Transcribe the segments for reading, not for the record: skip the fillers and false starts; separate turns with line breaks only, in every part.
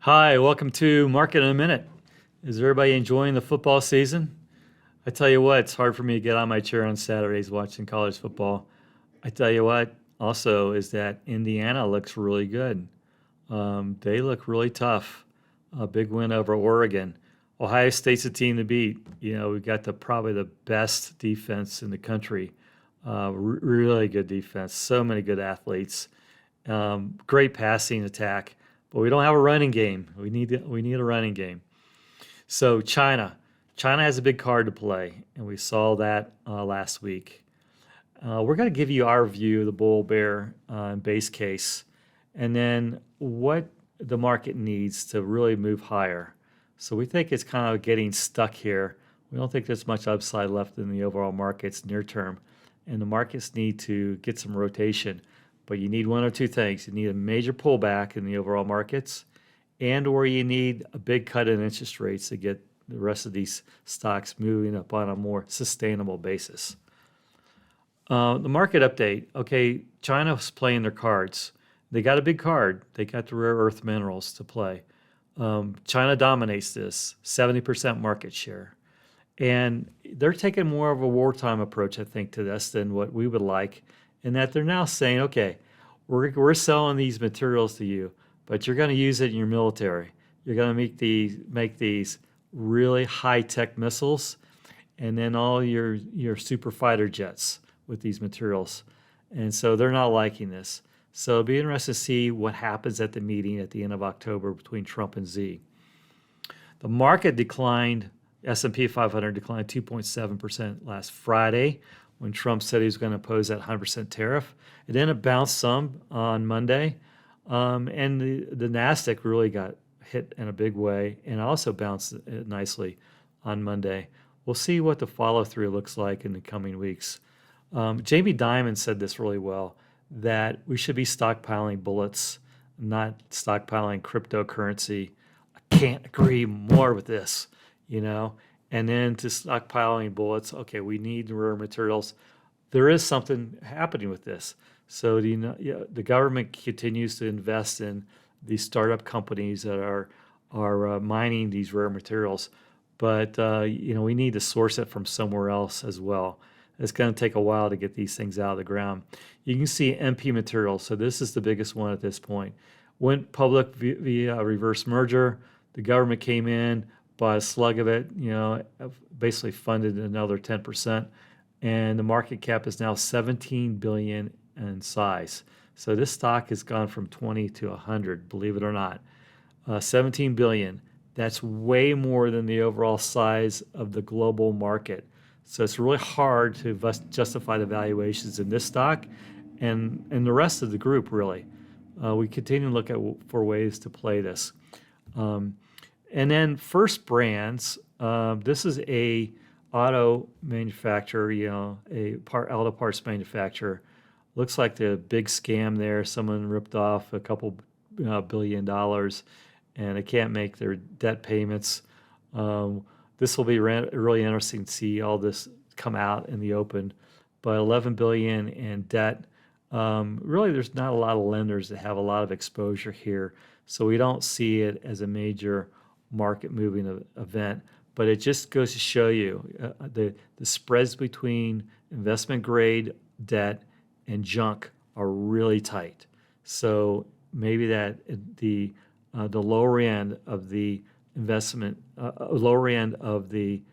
Hi, welcome to Market in a Minute. Is everybody enjoying the football season? I tell you what, it's hard for me to get on my chair on Saturdays watching college football. I tell you what, also, is that Indiana looks really good. They look really tough. A big win over Oregon. Ohio State's a team to beat. We've got probably the best defense in the country. Really good defense. So many good athletes. Great passing attack, but we don't have a running game. We need a running game. So China has a big card to play, and we saw that last week. We're going to give you our view of the bull bear base case, and then what the market needs to really move higher. So we think it's kind of getting stuck here. We don't think there's much upside left in the overall markets near term, and the markets need to get some rotation. But you need one or two things. You need a major pullback in the overall markets, and or you need a big cut in interest rates to get the rest of these stocks moving up on a more sustainable basis. The market update. Okay, China's playing their cards. They got a big card. They got the rare earth minerals to play. China dominates this, 70% market share. And they're taking more of a wartime approach, I think, to this than what we would like, in that they're now saying, okay, we're selling these materials to you, but you're going to use it in your military. You're going to make these really high-tech missiles, and then all your super fighter jets with these materials. And so they're not liking this. So it'll be interesting to see what happens at the meeting at the end of October between Trump and Xi. The market declined, S&P 500 declined 2.7% last Friday when Trump said he was going to impose that 100% tariff. It ended up bounced some on Monday, and the NASDAQ really got hit in a big way and also bounced nicely on Monday. We'll see what the follow-through looks like in the coming weeks. Jamie Dimon said this really well, that we should be stockpiling bullets, not stockpiling cryptocurrency. I can't agree more with this, And then to stockpiling bullets, okay, we need rare materials. There is something happening with this. So the government continues to invest in these startup companies that are mining these rare materials, but we need to source it from somewhere else as well. It's going to take a while to get these things out of the ground. You can see MP Materials. So this is the biggest one at this point. Went public via a reverse merger. The government came in, bought a slug of it, basically funded another 10%. And the market cap is now 17 billion in size. So this stock has gone from 20 to 100, believe it or not. 17 billion. That's way more than the overall size of the global market. So it's really hard to justify the valuations in this stock and the rest of the group, really. We continue to look for ways to play this. And then First Brands, this is a auto manufacturer, auto parts manufacturer. Looks like the big scam there. Someone ripped off a couple $1 billion, and they can't make their debt payments. This will be really interesting to see all this come out in the open. But 11 billion in debt. Really, there's not a lot of lenders that have a lot of exposure here, so we don't see it as a major market moving event. But it just goes to show you the spreads between investment grade debt and junk are really tight. So maybe that the lower end of the investment, lower end of the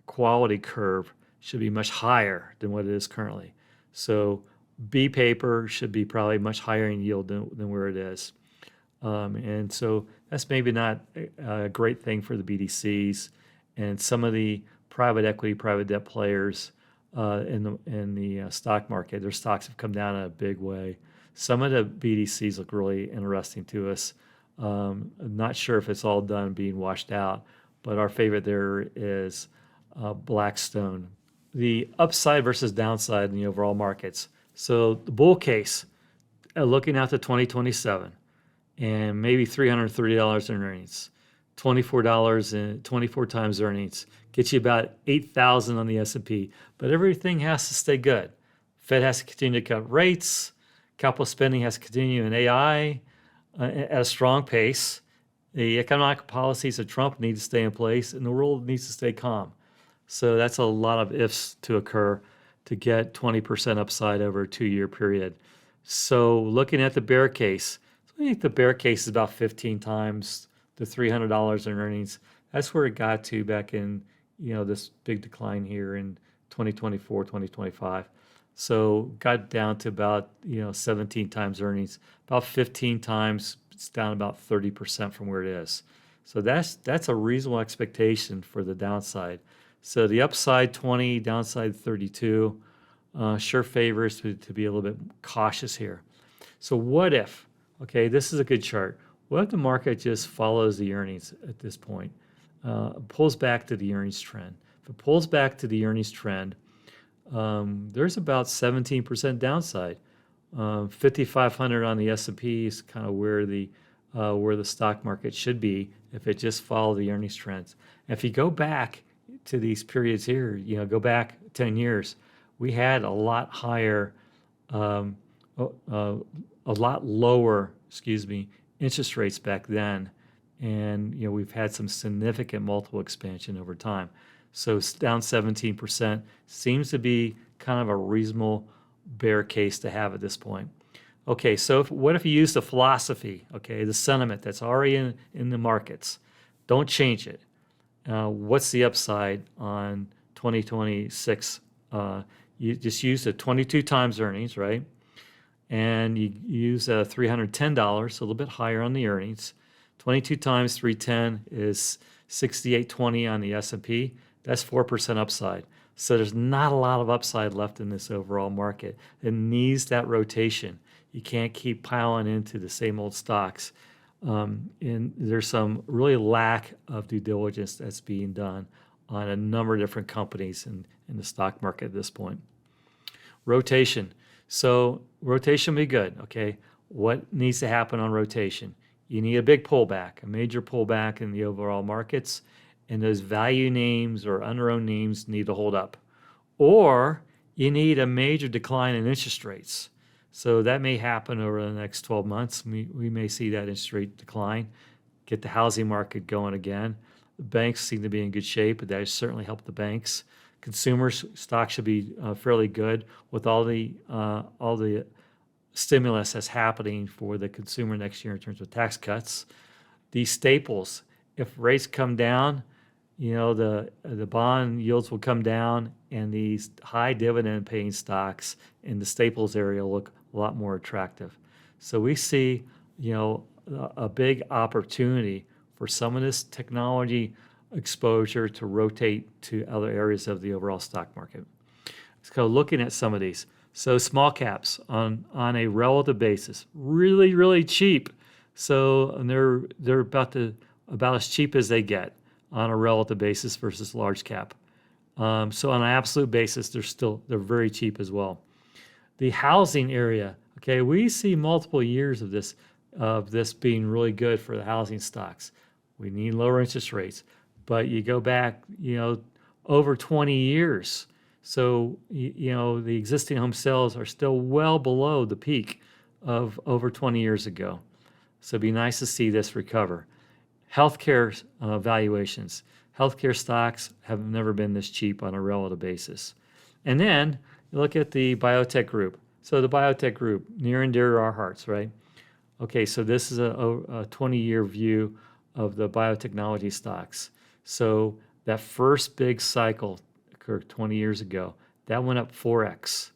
quality curve should be much higher than what it is currently. So B paper should be probably much higher in yield than where it is. And so that's maybe not a great thing for the BDCs and some of the private equity, private debt players in the stock market. Their stocks have come down in a big way. Some of the BDCs look really interesting to us. I'm not sure if it's all done being washed out, but our favorite there is Blackstone. The upside versus downside in the overall markets. So the bull case, looking out to 2027, and maybe $330 in earnings, $24 and 24 times earnings, gets you about 8,000 on the S&P. But everything has to stay good. Fed has to continue to cut rates. Capital spending has to continue in AI. at a strong pace. The economic policies of Trump need to stay in place, and the world needs to stay calm. So that's a lot of ifs to occur to get 20% upside over a 2-year period. So looking at the bear case, I think the bear case is about 15 times the $300 in earnings. That's where it got to back in, this big decline here in 2024, 2025. So got down to about, 17 times earnings, about 15 times. It's down about 30% from where it is. So that's a reasonable expectation for the downside. So the upside 20, downside 32, sure favors to be a little bit cautious here. So what if, okay, this is a good chart. What if the market just follows the earnings at this point, pulls back to the earnings trend? If it pulls back to the earnings trend, there's about 17% downside. 5,500 on the S&P is kind of where the stock market should be if it just followed the earnings trends. And if you go back to these periods here, go back 10 years, we had a lot higher, a lot lower, interest rates back then. And, we've had some significant multiple expansion over time. So it's down 17% seems to be kind of a reasonable bear case to have at this point. Okay, so what if you use the philosophy, the sentiment that's already in the markets? Don't change it. What's the upside on 2026? You just use the 22 times earnings, right? And you use $310, a little bit higher on the earnings. 22 times 310 is 6820 on the S&P. That's 4% upside. So there's not a lot of upside left in this overall market. It needs that rotation. You can't keep piling into the same old stocks. And there's some really lack of due diligence that's being done on a number of different companies in the stock market at this point. Rotation. So rotation will be good, okay? What needs to happen on rotation? You need a big pullback, a major pullback in the overall markets, and those value names or underowned names need to hold up. Or you need a major decline in interest rates. So that may happen over the next 12 months. We may see that interest rate decline, get the housing market going again. The banks seem to be in good shape, but that has certainly helped the banks. Consumer stocks should be fairly good with all the stimulus that's happening for the consumer next year in terms of tax cuts. These staples, if rates come down, the bond yields will come down, and these high dividend paying stocks in the staples area look a lot more attractive. So we see, a big opportunity for some of this technology exposure to rotate to other areas of the overall stock market. So looking at some of these. So small caps on a relative basis, really, really cheap. So and they're about as cheap as they get on a relative basis versus large cap. So on an absolute basis, they're very cheap as well. The housing area, we see multiple years of this being really good for the housing stocks. We need lower interest rates, but you go back, over 20 years. So, the existing home sales are still well below the peak of over 20 years ago. So it'd be nice to see this recover. Healthcare valuations. Healthcare stocks have never been this cheap on a relative basis. And then you look at the biotech group. So the biotech group, near and dear to our hearts, right? Okay, so this is a 20-year view of the biotechnology stocks. So that first big cycle occurred 20 years ago. That went up 4x.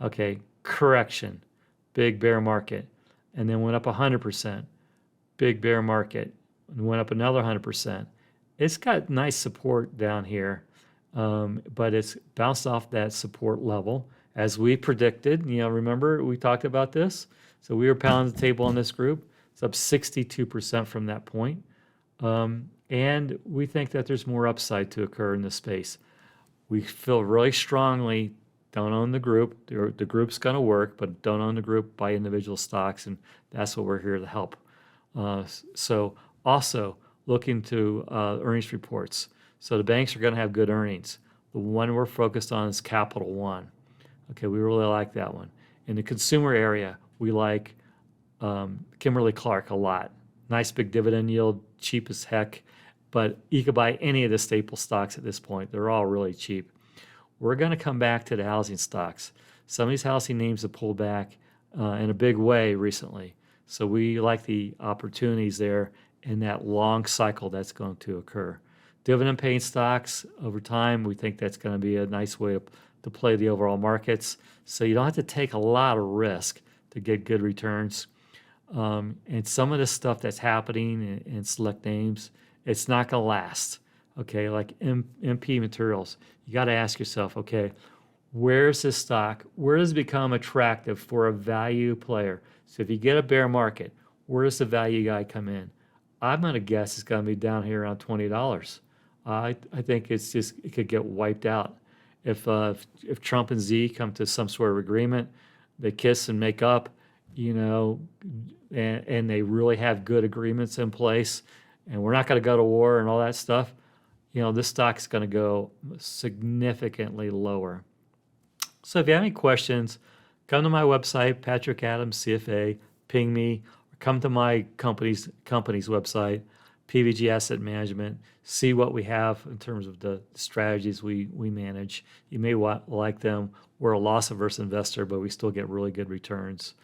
Okay, correction, big bear market. And then went up 100%, big bear market. And went up another 100%. It's got nice support down here, but it's bounced off that support level as we predicted. Remember we talked about this? So we were pounding the table on this group. It's up 62% from that point. And we think that there's more upside to occur in this space. We feel really strongly, don't own the group. The group's going to work, but don't own the group, buy individual stocks, and that's what we're here to help. So also look into earnings reports. So the banks are going to have good earnings. The one we're focused on is Capital One. Okay, we really like that one. In the consumer area, we like Kimberly-Clark a lot. Nice big dividend yield, cheap as heck, but you could buy any of the staple stocks at this point. They're all really cheap. We're going to come back to the housing stocks. Some of these housing names have pulled back in a big way recently. So we like the opportunities there in that long cycle that's going to occur. Dividend paying stocks over time, we think that's going to be a nice way to play the overall markets. So you don't have to take a lot of risk to get good returns. And some of the stuff that's happening in select names, it's not going to last. Okay, like MP Materials, you got to ask yourself, okay, where's this stock? Where does it become attractive for a value player? So if you get a bear market, where does the value guy come in? I'm going to guess it's going to be down here around $20. I think it could get wiped out. If Trump and Z come to some sort of agreement, they kiss and make up, you know, and they really have good agreements in place, and we're not going to go to war and all that stuff, you know, this stock is going to go significantly lower. So if you have any questions, come to my website, Patrick Adams CFA, ping me, or come to my company's website, PVG Asset Management, see what we have in terms of the strategies we manage. You may like them. We're a loss-averse investor, but we still get really good returns.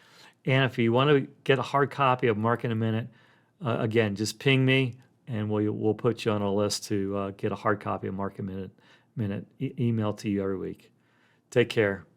And if you want to get a hard copy of Market in a Minute, again, just ping me, and we'll put you on a list to get a hard copy of Market Minute email to you every week. Take care.